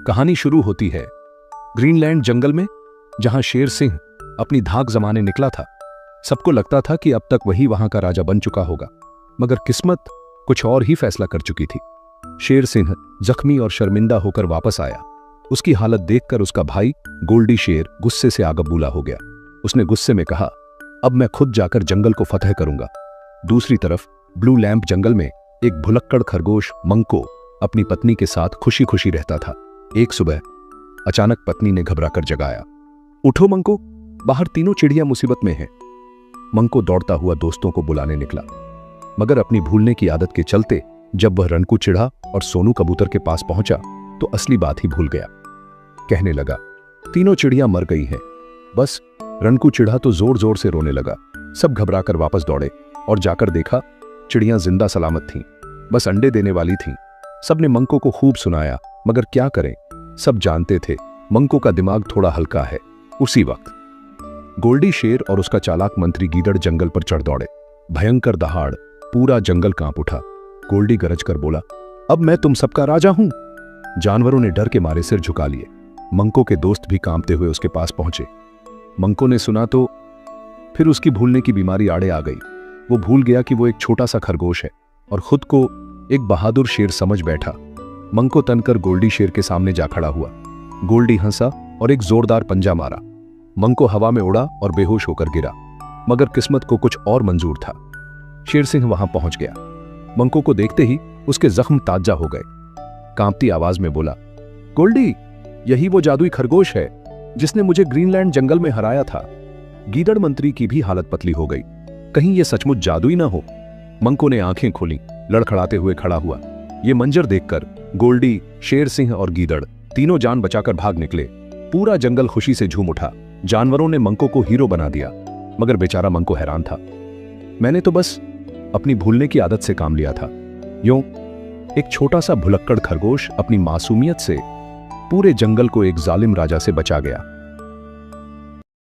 कहानी शुरू होती है ग्रीनलैंड जंगल में, जहां शेर सिंह अपनी धाक जमाने निकला था। सबको लगता था कि अब तक वही वहां का राजा बन चुका होगा, मगर किस्मत कुछ और ही फैसला कर चुकी थी। शेर सिंह जख्मी और शर्मिंदा होकर वापस आया। उसकी हालत देखकर उसका भाई गोल्डी शेर गुस्से से आग बबूला हो गया। उसने गुस्से में कहा, अब मैं खुद जाकर जंगल को फतह करूंगा। दूसरी तरफ ब्लू लैंप जंगल में एक भुलक्कड़ खरगोश मंको अपनी पत्नी के साथ खुशी खुशी रहता था। एक सुबह अचानक पत्नी ने घबराकर जगाया, उठो मंको, बाहर तीनों चिड़िया मुसीबत में हैं। मंको दौड़ता हुआ दोस्तों को बुलाने निकला, मगर अपनी भूलने की आदत के चलते जब वह रनकू चिढ़ा और सोनू कबूतर के पास पहुंचा तो असली बात ही भूल गया। कहने लगा, तीनों चिड़िया मर गई हैं। बस रनकू चिढ़ा तो जोर जोर से रोने लगा। सब घबराकर वापस दौड़े और जाकर देखा चिड़ियां जिंदा सलामत थीं, बस अंडे देने वाली थीं। सबने मंको को खूब सुनाया, मगर क्या करें, सब जानते थे मंको का दिमाग थोड़ा हल्का है। उसी वक्त गोल्डी शेर और उसका चालाक मंत्री गीदड़ जंगल पर चढ़ दौड़े। भयंकर दहाड़, पूरा जंगल कांप उठा। गोल्डी गरज कर बोला, अब मैं तुम सबका राजा हूं। जानवरों ने डर के मारे सिर झुका लिए। मंको के दोस्त भी कांपते हुए उसके पास पहुंचे। मंको ने सुना तो फिर उसकी भूलने की बीमारी आड़े आ गई। वो भूल गया कि वो एक छोटा सा खरगोश है और खुद को एक बहादुर शेर समझ बैठा। मंको तनकर गोल्डी शेर के सामने जा खड़ा हुआ। गोल्डी हंसा और एक जोरदार पंजा मारा। मंको हवा में उड़ा और बेहोश होकर गिरा, मगर किस्मत को कुछ और मंजूर था। शेर सिंह वहां पहुंच गया। मंको को देखते ही उसके जख्म ताजा हो गए। कांपती आवाज में बोला, गोल्डी, यही वो जादुई खरगोश है जिसने मुझे ग्रीनलैंड जंगल में हराया था। गीदड़ मंत्री की भी हालत पतली हो गई। कहीं ये सचमुच जादुई ना हो। मंको ने आंखें खोली, लड़खड़ाते हुए खड़ा हुआ। ये मंजर देखकर गोल्डी, शेर सिंह और गीदड़ तीनों जान बचाकर भाग निकले। पूरा जंगल खुशी से झूम उठा। जानवरों ने मंको को हीरो बना दिया, मगर बेचारा मंको हैरान था। मैंने तो बस अपनी भूलने की आदत से काम लिया था। यूं एक छोटा सा भुलक्कड़ खरगोश अपनी मासूमियत से पूरे जंगल को एक जालिम राजा से बचा गया।